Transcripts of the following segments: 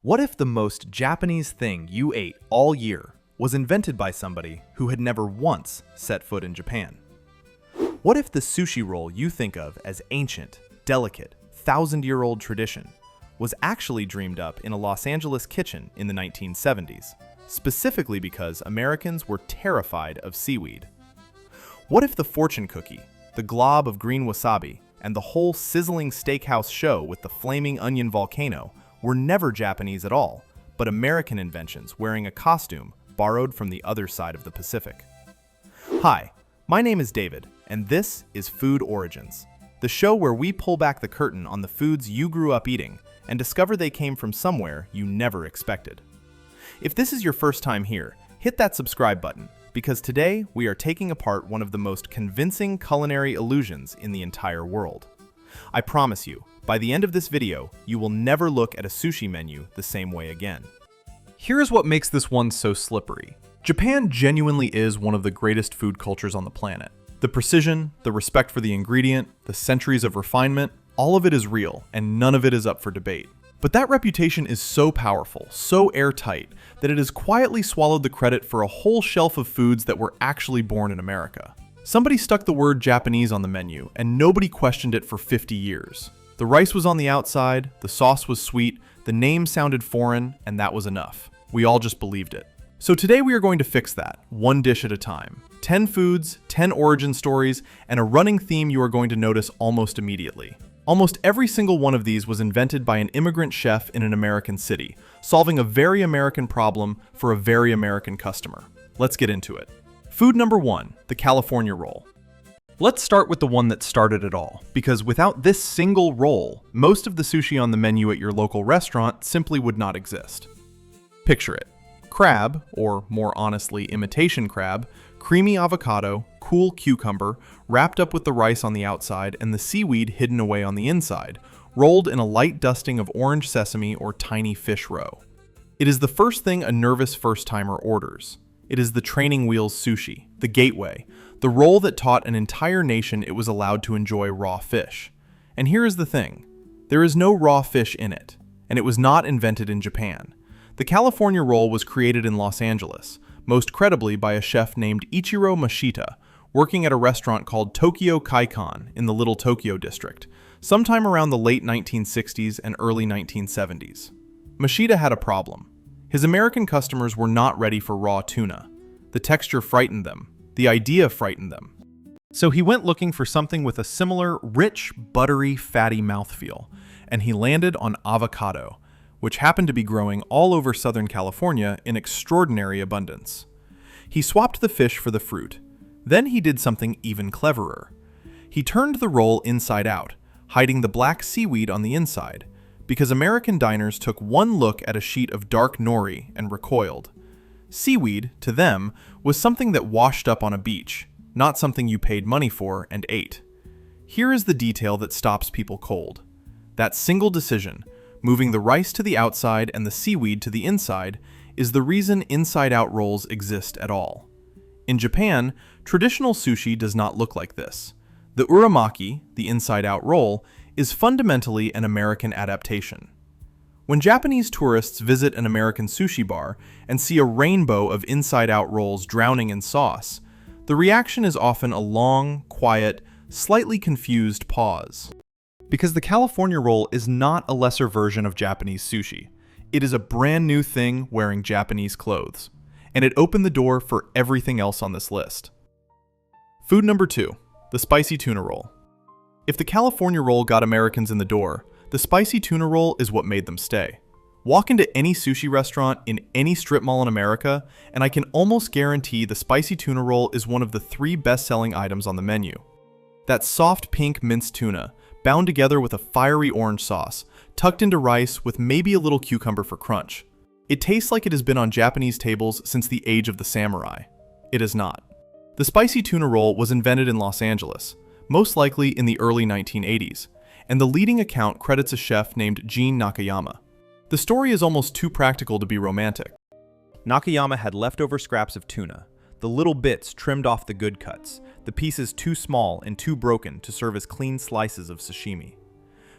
What if the most Japanese thing you ate all year was invented by somebody who had never once set foot in Japan? What if the sushi roll you think of as ancient, delicate, thousand-year-old tradition was actually dreamed up in a Los Angeles kitchen in the 1970s, specifically because Americans were terrified of seaweed? What if the fortune cookie, the glob of green wasabi, and the whole sizzling steakhouse show with the flaming onion volcano were never Japanese at all, but American inventions wearing a costume borrowed from the other side of the Pacific? Hi, my name is David, and this is Food Origins, the show where we pull back the curtain on the foods you grew up eating and discover they came from somewhere you never expected. If this is your first time here, hit that subscribe button, because today we are taking apart one of the most convincing culinary illusions in the entire world. I promise you, by the end of this video, you will never look at a sushi menu the same way again. Here's what makes this one so slippery. Japan genuinely is one of the greatest food cultures on the planet. The precision, the respect for the ingredient, the centuries of refinement, all of it is real, and none of it is up for debate. But that reputation is so powerful, so airtight, that it has quietly swallowed the credit for a whole shelf of foods that were actually born in America. Somebody stuck the word Japanese on the menu, and nobody questioned it for 50 years. The rice was on the outside, the sauce was sweet, the name sounded foreign, and that was enough. We all just believed it. So today we are going to fix that, one dish at a time. 10 foods, 10 origin stories, and a running theme you are going to notice almost immediately. Almost every single one of these was invented by an immigrant chef in an American city, solving a very American problem for a very American customer. Let's get into it. Food number 1, the California roll. Let's start with the one that started it all, because without this single roll, most of the sushi on the menu at your local restaurant simply would not exist. Picture it. Crab, or more honestly, imitation crab, creamy avocado, cool cucumber, wrapped up with the rice on the outside and the seaweed hidden away on the inside, rolled in a light dusting of orange sesame or tiny fish roe. It is the first thing a nervous first-timer orders. It is the training wheels sushi, the gateway, the roll that taught an entire nation it was allowed to enjoy raw fish. And here is the thing. There is no raw fish in it, and it was not invented in Japan. The California roll was created in Los Angeles, most credibly by a chef named Ichiro Mashita, working at a restaurant called Tokyo Kaikan in the Little Tokyo district, sometime around the late 1960s and early 1970s. Mashita had a problem. His American customers were not ready for raw tuna. The texture frightened them. The idea frightened them. So he went looking for something with a similar, rich, buttery, fatty mouthfeel, and he landed on avocado, which happened to be growing all over Southern California in extraordinary abundance. He swapped the fish for the fruit. Then he did something even cleverer. He turned the roll inside out, hiding the black seaweed on the inside, because American diners took one look at a sheet of dark nori and recoiled. Seaweed, to them, was something that washed up on a beach, not something you paid money for and ate. Here is the detail that stops people cold. That single decision, moving the rice to the outside and the seaweed to the inside, is the reason inside-out rolls exist at all. In Japan, traditional sushi does not look like this. The uramaki, the inside-out roll, is fundamentally an American adaptation. When Japanese tourists visit an American sushi bar and see a rainbow of inside-out rolls drowning in sauce, the reaction is often a long, quiet, slightly confused pause. Because the California roll is not a lesser version of Japanese sushi. It is a brand new thing wearing Japanese clothes. And it opened the door for everything else on this list. Food number 2, the spicy tuna roll. If the California roll got Americans in the door, the spicy tuna roll is what made them stay. Walk into any sushi restaurant in any strip mall in America, and I can almost guarantee the spicy tuna roll is one of the 3 best-selling items on the menu. That soft pink minced tuna, bound together with a fiery orange sauce, tucked into rice with maybe a little cucumber for crunch. It tastes like it has been on Japanese tables since the age of the samurai. It is not. The spicy tuna roll was invented in Los Angeles, most likely in the early 1980s, and the leading account credits a chef named Gene Nakayama. The story is almost too practical to be romantic. Nakayama had leftover scraps of tuna, the little bits trimmed off the good cuts, the pieces too small and too broken to serve as clean slices of sashimi.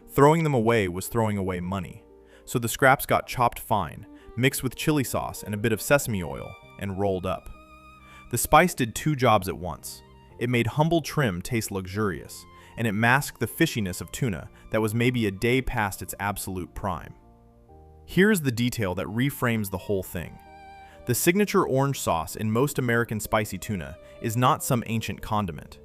Throwing them away was throwing away money. so the scraps got chopped fine, mixed with chili sauce and a bit of sesame oil, and rolled up. The spice did two jobs at once. It made humble trim taste luxurious, and it masked the fishiness of tuna that was maybe a day past its absolute prime. Here's the detail that reframes the whole thing. The signature orange sauce in most American spicy tuna is not some ancient condiment.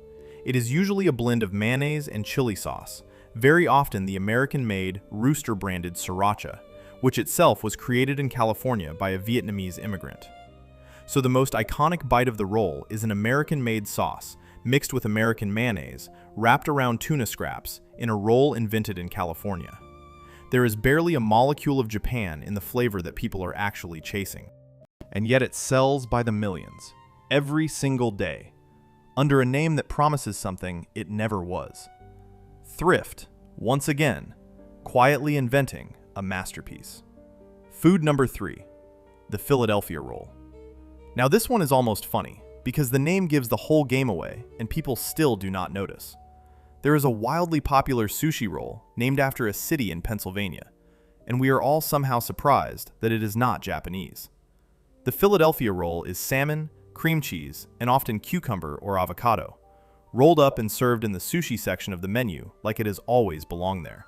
It is usually a blend of mayonnaise and chili sauce, very often the American-made, Rooster-branded sriracha, which itself was created in California by a Vietnamese immigrant. So the most iconic bite of the roll is an American-made sauce mixed with American mayonnaise, wrapped around tuna scraps in a roll invented in California. There is barely a molecule of Japan in the flavor that people are actually chasing. And yet it sells by the millions, every single day, under a name that promises something it never was. Thrift, once again, quietly inventing a masterpiece. Food number 3, the Philadelphia roll. Now this one is almost funny, because the name gives the whole game away, and people still do not notice. There is a wildly popular sushi roll named after a city in Pennsylvania, and we are all somehow surprised that it is not Japanese. The Philadelphia roll is salmon, cream cheese, and often cucumber or avocado, rolled up and served in the sushi section of the menu like it has always belonged there.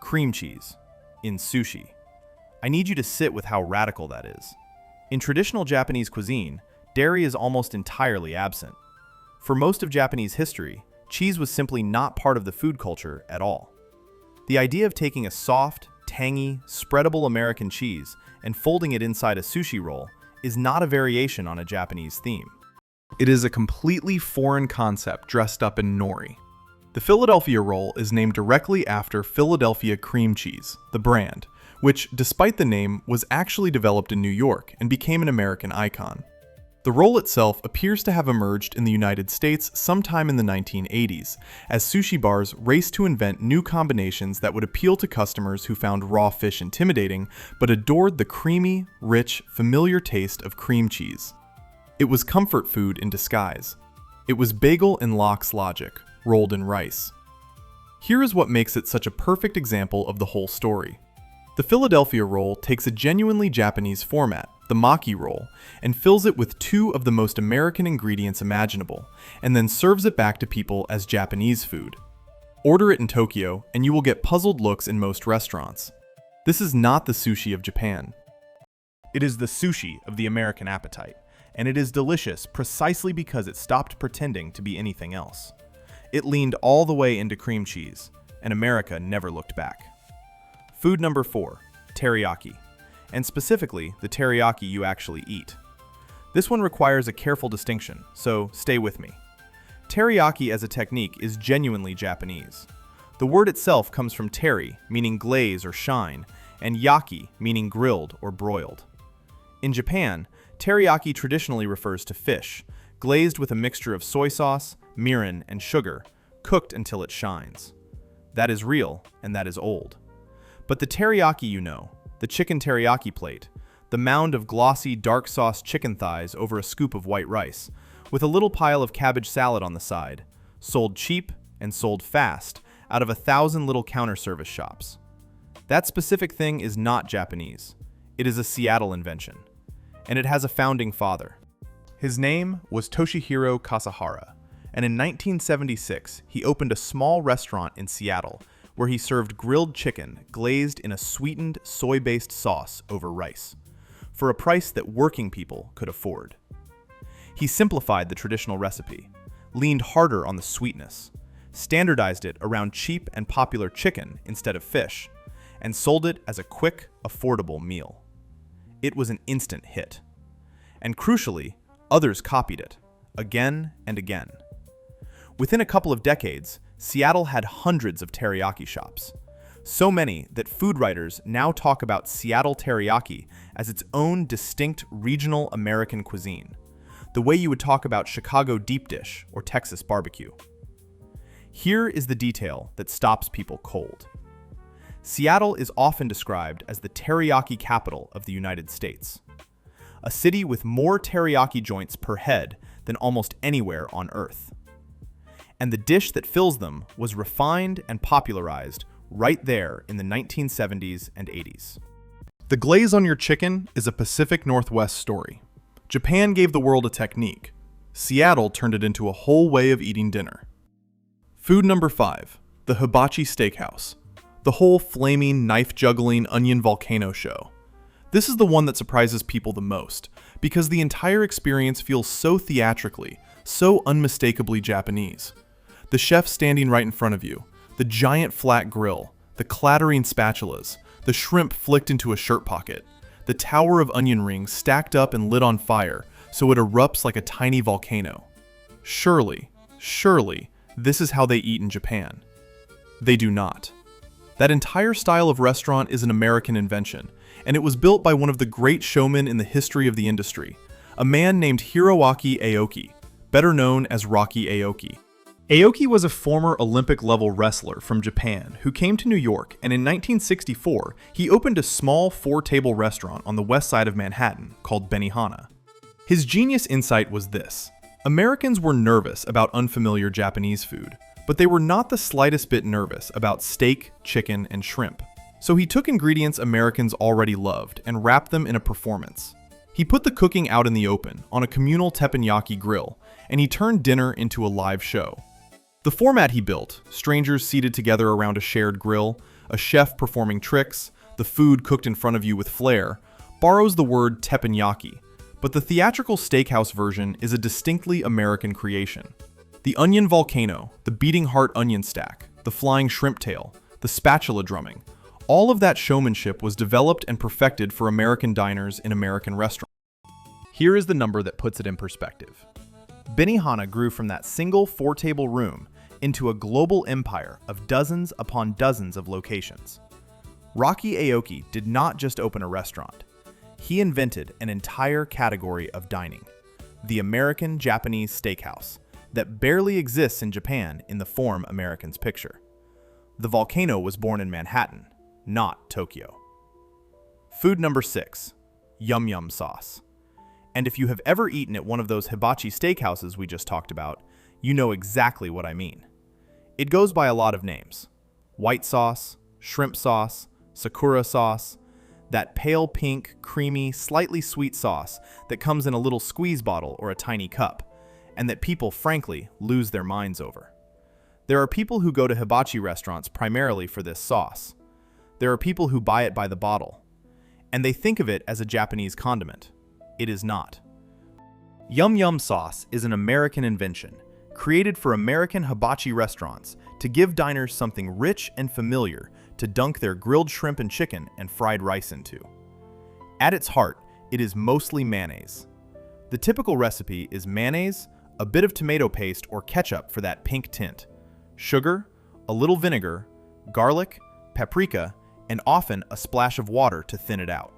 Cream cheese in sushi. I need you to sit with how radical that is. In traditional Japanese cuisine, dairy is almost entirely absent. For most of Japanese history, cheese was simply not part of the food culture at all. The idea of taking a soft, tangy, spreadable American cheese and folding it inside a sushi roll is not a variation on a Japanese theme. It is a completely foreign concept dressed up in nori. The Philadelphia roll is named directly after Philadelphia cream cheese, the brand, which, despite the name, was actually developed in New York and became an American icon. The roll itself appears to have emerged in the United States sometime in the 1980s, as sushi bars raced to invent new combinations that would appeal to customers who found raw fish intimidating, but adored the creamy, rich, familiar taste of cream cheese. It was comfort food in disguise. It was bagel and lox logic, rolled in rice. Here is what makes it such a perfect example of the whole story. The Philadelphia roll takes a genuinely Japanese format, the maki roll, and fills it with two of the most American ingredients imaginable, and then serves it back to people as Japanese food. Order it in Tokyo, and you will get puzzled looks in most restaurants. This is not the sushi of Japan. It is the sushi of the American appetite, and it is delicious precisely because it stopped pretending to be anything else. It leaned all the way into cream cheese, and America never looked back. Food number 4, teriyaki, and specifically the teriyaki you actually eat. This one requires a careful distinction, so stay with me. Teriyaki as a technique is genuinely Japanese. The word itself comes from teri, meaning glaze or shine, and yaki, meaning grilled or broiled. In Japan, teriyaki traditionally refers to fish, glazed with a mixture of soy sauce, mirin, and sugar, cooked until it shines. That is real, and that is old. But the teriyaki you know, the chicken teriyaki plate, the mound of glossy, dark sauce chicken thighs over a scoop of white rice, with a little pile of cabbage salad on the side, sold cheap and sold fast out of 1,000 little counter service shops. That specific thing is not Japanese. It is a Seattle invention. And it has a founding father. His name was Toshihiro Kasahara, and in 1976, he opened a small restaurant in Seattle where he served grilled chicken glazed in a sweetened soy-based sauce over rice, for a price that working people could afford. He simplified the traditional recipe, leaned harder on the sweetness, standardized it around cheap and popular chicken instead of fish, and sold it as a quick, affordable meal. It was an instant hit. And crucially, others copied it, again and again. Within a couple of decades, Seattle had hundreds of teriyaki shops. So many that food writers now talk about Seattle teriyaki as its own distinct regional American cuisine, the way you would talk about Chicago deep dish or Texas barbecue. Here is the detail that stops people cold. Seattle is often described as the teriyaki capital of the United States, a city with more teriyaki joints per head than almost anywhere on Earth. And the dish that fills them was refined and popularized right there in the 1970s and 80s. The glaze on your chicken is a Pacific Northwest story. Japan gave the world a technique. Seattle turned it into a whole way of eating dinner. Food number 5, the hibachi steakhouse. The whole flaming, knife-juggling onion volcano show. This is the one that surprises people the most, because the entire experience feels so theatrically, so unmistakably Japanese. The chef standing right in front of you, the giant flat grill, the clattering spatulas, the shrimp flicked into a shirt pocket, the tower of onion rings stacked up and lit on fire so it erupts like a tiny volcano. Surely, this is how they eat in Japan. They do not. That entire style of restaurant is an American invention, and it was built by one of the great showmen in the history of the industry, a man named Rocky Aoki, better known as Rocky Aoki. Aoki was a former Olympic-level wrestler from Japan who came to New York, and in 1964, he opened a small 4-table restaurant on the west side of Manhattan called Benihana. His genius insight was this: Americans were nervous about unfamiliar Japanese food, but they were not the slightest bit nervous about steak, chicken, and shrimp. So he took ingredients Americans already loved and wrapped them in a performance. He put the cooking out in the open, on a communal teppanyaki grill, and he turned dinner into a live show. The format he built, strangers seated together around a shared grill, a chef performing tricks, the food cooked in front of you with flair, borrows the word teppanyaki, but the theatrical steakhouse version is a distinctly American creation. The onion volcano, the beating heart onion stack, the flying shrimp tail, the spatula drumming, all of that showmanship was developed and perfected for American diners in American restaurants. Here is the number that puts it in perspective. Benihana grew from that single 4-table room into a global empire of dozens upon dozens of locations. Rocky Aoki did not just open a restaurant. He invented an entire category of dining, the American Japanese steakhouse, that barely exists in Japan in the form Americans picture. The volcano was born in Manhattan, not Tokyo. Food number 6, yum yum sauce. And if you have ever eaten at one of those hibachi steakhouses we just talked about, you know exactly what I mean. It goes by a lot of names: white sauce, shrimp sauce, sakura sauce, that pale pink, creamy, slightly sweet sauce that comes in a little squeeze bottle or a tiny cup, and that people, frankly, lose their minds over. There are people who go to hibachi restaurants primarily for this sauce. There are people who buy it by the bottle, and they think of it as a Japanese condiment. It is not. Yum yum sauce is an American invention, created for American hibachi restaurants to give diners something rich and familiar to dunk their grilled shrimp and chicken and fried rice into. At its heart, it is mostly mayonnaise. The typical recipe is mayonnaise, a bit of tomato paste or ketchup for that pink tint, sugar, a little vinegar, garlic, paprika, and often a splash of water to thin it out.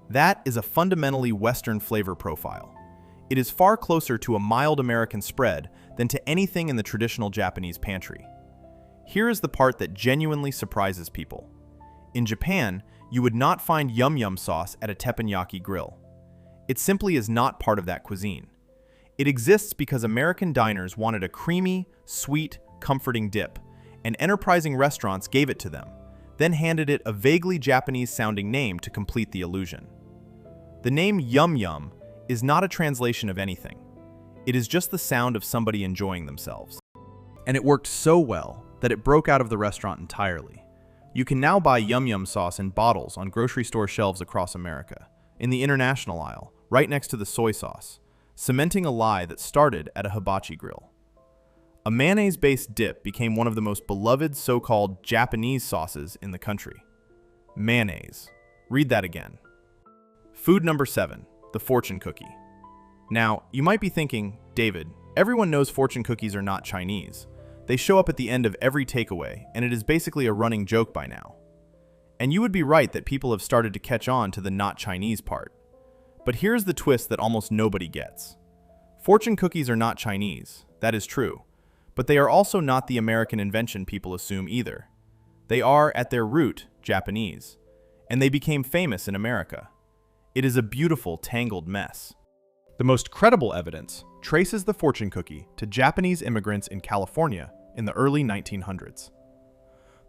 That is a fundamentally Western flavor profile. It is far closer to a mild American spread than to anything in the traditional Japanese pantry. Here is the part that genuinely surprises people. In Japan, you would not find yum yum sauce at a teppanyaki grill. It simply is not part of that cuisine. It exists because American diners wanted a creamy, sweet, comforting dip, and enterprising restaurants gave it to them, then handed it a vaguely Japanese-sounding name to complete the illusion. The name yum yum is not a translation of anything. It is just the sound of somebody enjoying themselves. And it worked so well that it broke out of the restaurant entirely. You can now buy yum yum sauce in bottles on grocery store shelves across America, in the international aisle, right next to the soy sauce, cementing a lie that started at a hibachi grill. A mayonnaise-based dip became one of the most beloved so-called Japanese sauces in the country. Mayonnaise. Read that again. Food number 7, the fortune cookie. Now, you might be thinking, David, everyone knows fortune cookies are not Chinese. They show up at the end of every takeaway, and it is basically a running joke by now. And you would be right that people have started to catch on to the not Chinese part. But here's the twist that almost nobody gets. Fortune cookies are not Chinese, that is true, but they are also not the American invention people assume either. They are, at their root, Japanese, and they became famous in America. It is a beautiful, tangled mess. The most credible evidence traces the fortune cookie to Japanese immigrants in California in the early 1900s.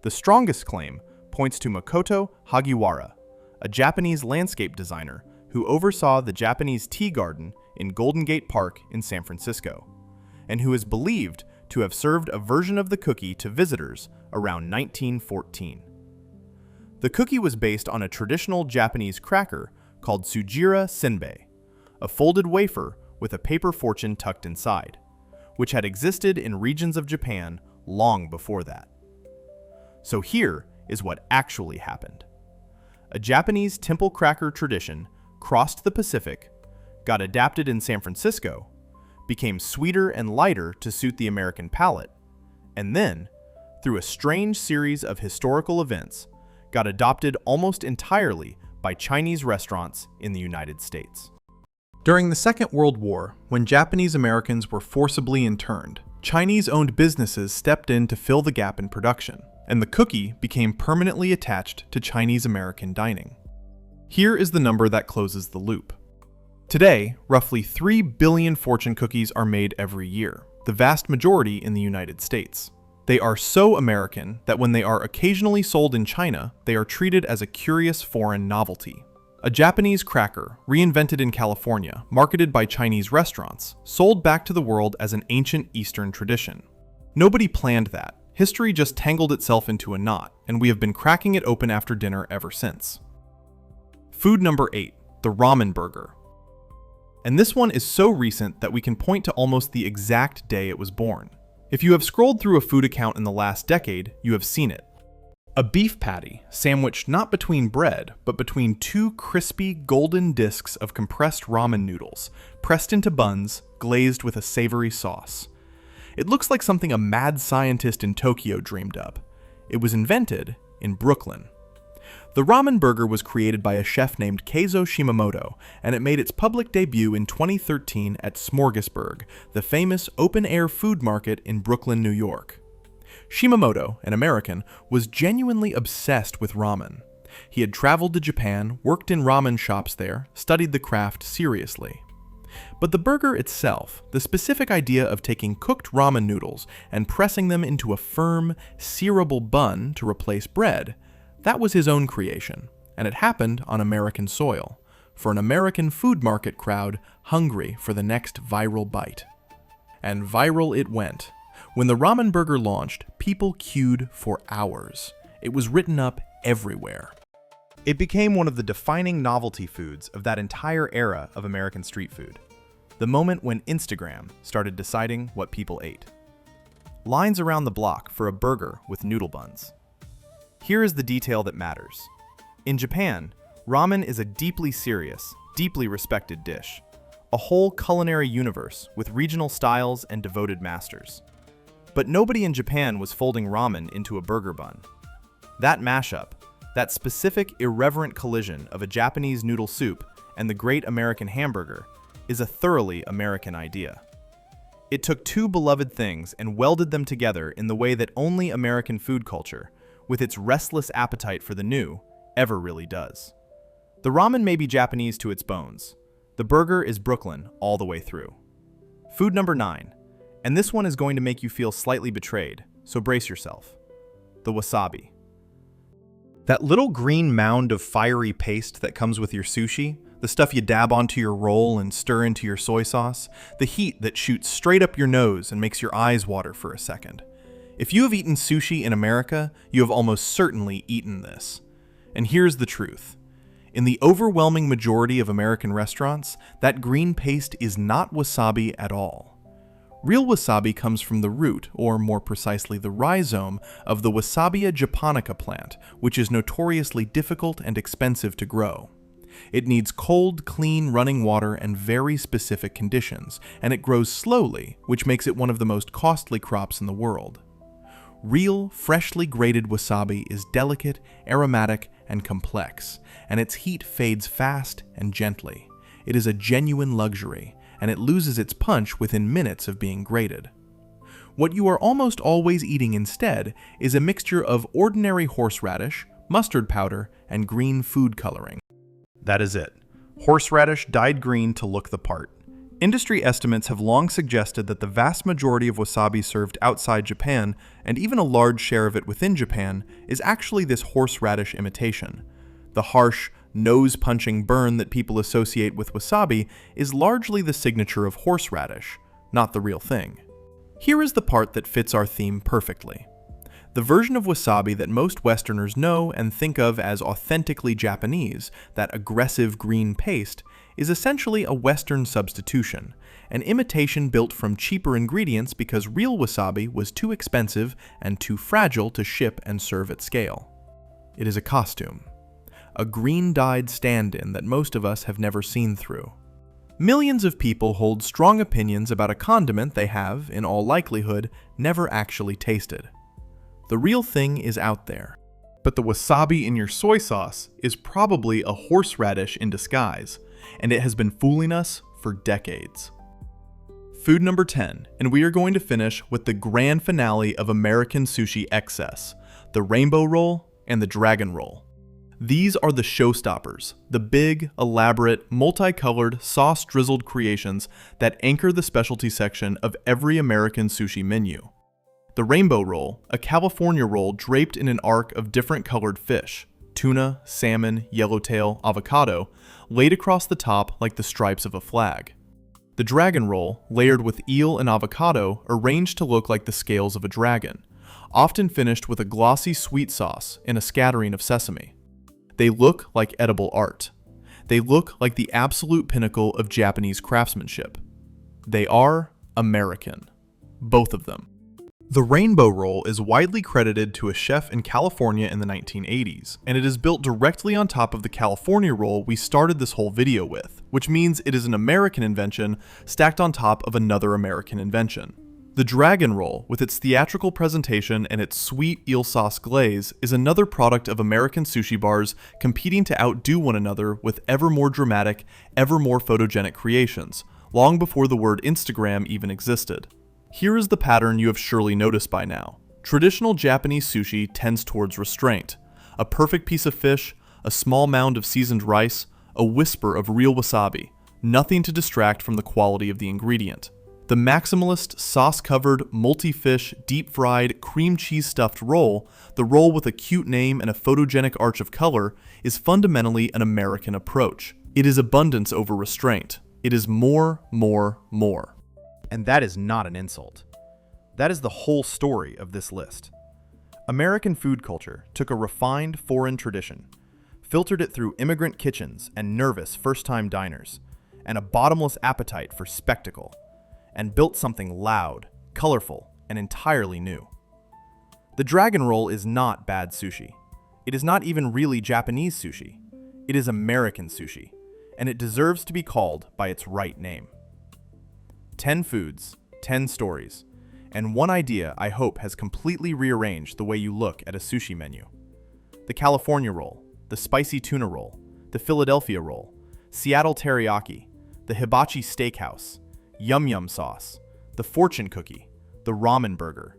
The strongest claim points to Makoto Hagiwara, a Japanese landscape designer who oversaw the Japanese tea garden in Golden Gate Park in San Francisco, and who is believed to have served a version of the cookie to visitors around 1914. The cookie was based on a traditional Japanese cracker called Sujira Senbei, a folded wafer with a paper fortune tucked inside, which had existed in regions of Japan long before that. So here is what actually happened. A Japanese temple cracker tradition crossed the Pacific, got adapted in San Francisco, became sweeter and lighter to suit the American palate, and then, through a strange series of historical events, got adopted almost entirely by Chinese restaurants in the United States. During the Second World War, when Japanese Americans were forcibly interned, Chinese-owned businesses stepped in to fill the gap in production, and the cookie became permanently attached to Chinese-American dining. Here is the number that closes the loop. Today, roughly 3 billion fortune cookies are made every year, the vast majority in the United States. They are so American that when they are occasionally sold in China, they are treated as a curious foreign novelty. A Japanese cracker, reinvented in California, marketed by Chinese restaurants, sold back to the world as an ancient Eastern tradition. Nobody planned that. History just tangled itself into a knot, and we have been cracking it open after dinner ever since. Food number 8, the ramen burger. And this one is so recent that we can point to almost the exact day it was born. If you have scrolled through a food account in the last decade, you have seen it. A beef patty, sandwiched not between bread, but between two crispy golden discs of compressed ramen noodles, pressed into buns, glazed with a savory sauce. It looks like something a mad scientist in Tokyo dreamed up. It was invented in Brooklyn. The ramen burger was created by a chef named Keizo Shimamoto, and it made its public debut in 2013 at Smorgasburg, the famous open-air food market in Brooklyn, New York. Shimamoto, an American, was genuinely obsessed with ramen. He had traveled to Japan, worked in ramen shops there, studied the craft seriously. But the burger itself, the specific idea of taking cooked ramen noodles and pressing them into a firm, searable bun to replace bread, that was his own creation, and it happened on American soil, for an American food market crowd hungry for the next viral bite. And viral it went. When the ramen burger launched, people queued for hours. It was written up everywhere. It became one of the defining novelty foods of that entire era of American street food. The moment when Instagram started deciding what people ate. Lines around the block for a burger with noodle buns. Here is the detail that matters. In Japan, ramen is a deeply serious, deeply respected dish. A whole culinary universe with regional styles and devoted masters. But nobody in Japan was folding ramen into a burger bun. That mashup, that specific irreverent collision of a Japanese noodle soup and the great American hamburger, is a thoroughly American idea. It took two beloved things and welded them together in the way that only American food culture, with its restless appetite for the new, ever really does. The ramen may be Japanese to its bones. The burger is Brooklyn all the way through. Food number 9, and this one is going to make you feel slightly betrayed, so brace yourself. The wasabi. That little green mound of fiery paste that comes with your sushi, the stuff you dab onto your roll and stir into your soy sauce, the heat that shoots straight up your nose and makes your eyes water for a second. If you have eaten sushi in America, you have almost certainly eaten this. And here's the truth. In the overwhelming majority of American restaurants, that green paste is not wasabi at all. Real wasabi comes from the root, or more precisely the rhizome, of the Wasabia japonica plant, which is notoriously difficult and expensive to grow. It needs cold, clean running water and very specific conditions, and it grows slowly, which makes it one of the most costly crops in the world. Real, freshly grated wasabi is delicate, aromatic, and complex, and its heat fades fast and gently. It is a genuine luxury, and it loses its punch within minutes of being grated. What you are almost always eating instead is a mixture of ordinary horseradish, mustard powder, and green food coloring. That is it. Horseradish dyed green to look the part. Industry estimates have long suggested that the vast majority of wasabi served outside Japan, and even a large share of it within Japan, is actually this horseradish imitation. The harsh, nose-punching burn that people associate with wasabi is largely the signature of horseradish, not the real thing. Here is the part that fits our theme perfectly. The version of wasabi that most Westerners know and think of as authentically Japanese, that aggressive green paste, is essentially a Western substitution, an imitation built from cheaper ingredients because real wasabi was too expensive and too fragile to ship and serve at scale. It is a costume, a green-dyed stand-in that most of us have never seen through. Millions of people hold strong opinions about a condiment they have, in all likelihood, never actually tasted. The real thing is out there. But the wasabi in your soy sauce is probably a horseradish in disguise, and it has been fooling us for decades. Food number 10, and we are going to finish with the grand finale of American sushi excess, the rainbow roll and the dragon roll. These are the showstoppers, the big, elaborate, multicolored, sauce-drizzled creations that anchor the specialty section of every American sushi menu. The rainbow roll, a California roll draped in an arc of different colored fish, tuna, salmon, yellowtail, avocado, laid across the top like the stripes of a flag. The dragon roll, layered with eel and avocado, arranged to look like the scales of a dragon, often finished with a glossy sweet sauce and a scattering of sesame. They look like edible art. They look like the absolute pinnacle of Japanese craftsmanship. They are American. Both of them. The rainbow roll is widely credited to a chef in California in the 1980s, and it is built directly on top of the California roll we started this whole video with, which means it is an American invention stacked on top of another American invention. The dragon roll, with its theatrical presentation and its sweet eel sauce glaze, is another product of American sushi bars competing to outdo one another with ever more dramatic, ever more photogenic creations, long before the word Instagram even existed. Here is the pattern you have surely noticed by now. Traditional Japanese sushi tends towards restraint. A perfect piece of fish, a small mound of seasoned rice, a whisper of real wasabi, nothing to distract from the quality of the ingredient. The maximalist, sauce-covered, multi-fish, deep-fried, cream cheese-stuffed roll, the roll with a cute name and a photogenic arch of color, is fundamentally an American approach. It is abundance over restraint. It is more, more, more. And that is not an insult. That is the whole story of this list. American food culture took a refined foreign tradition, filtered it through immigrant kitchens and nervous first-time diners, and a bottomless appetite for spectacle, and built something loud, colorful, and entirely new. The dragon roll is not bad sushi. It is not even really Japanese sushi. It is American sushi, and it deserves to be called by its right name. 10 foods, 10 stories, and one idea I hope has completely rearranged the way you look at a sushi menu. The California roll, the spicy tuna roll, the Philadelphia roll, Seattle teriyaki, the hibachi steakhouse, yum yum sauce, the fortune cookie, the ramen burger,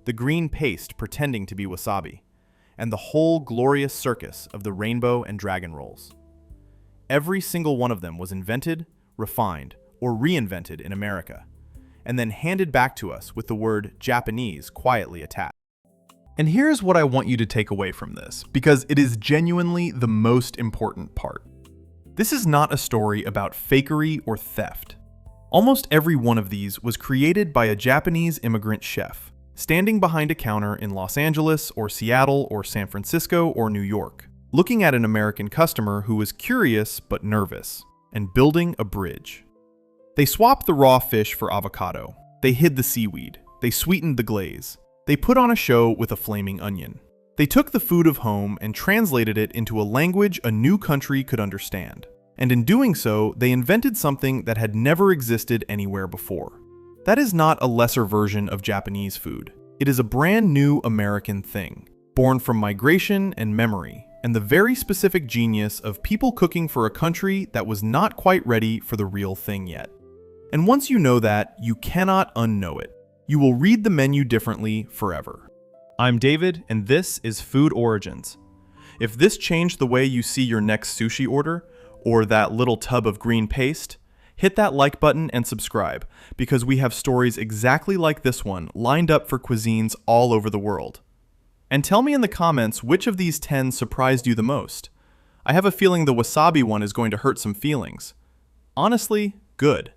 the green paste pretending to be wasabi, and the whole glorious circus of the rainbow and dragon rolls. Every single one of them was invented, refined, or reinvented in America, and then handed back to us with the word Japanese quietly attached. And here's what I want you to take away from this, because it is genuinely the most important part. This is not a story about fakery or theft. Almost every one of these was created by a Japanese immigrant chef, standing behind a counter in Los Angeles or Seattle or San Francisco or New York, looking at an American customer who was curious but nervous, and building a bridge. They swapped the raw fish for avocado. They hid the seaweed. They sweetened the glaze. They put on a show with a flaming onion. They took the food of home and translated it into a language a new country could understand. And in doing so, they invented something that had never existed anywhere before. That is not a lesser version of Japanese food. It is a brand new American thing, born from migration and memory, and the very specific genius of people cooking for a country that was not quite ready for the real thing yet. And once you know that, you cannot unknow it. You will read the menu differently forever. I'm David, and this is Food Origins. If this changed the way you see your next sushi order, or that little tub of green paste, hit that like button and subscribe, because we have stories exactly like this one lined up for cuisines all over the world. And tell me in the comments which of these 10 surprised you the most. I have a feeling the wasabi one is going to hurt some feelings. Honestly, good.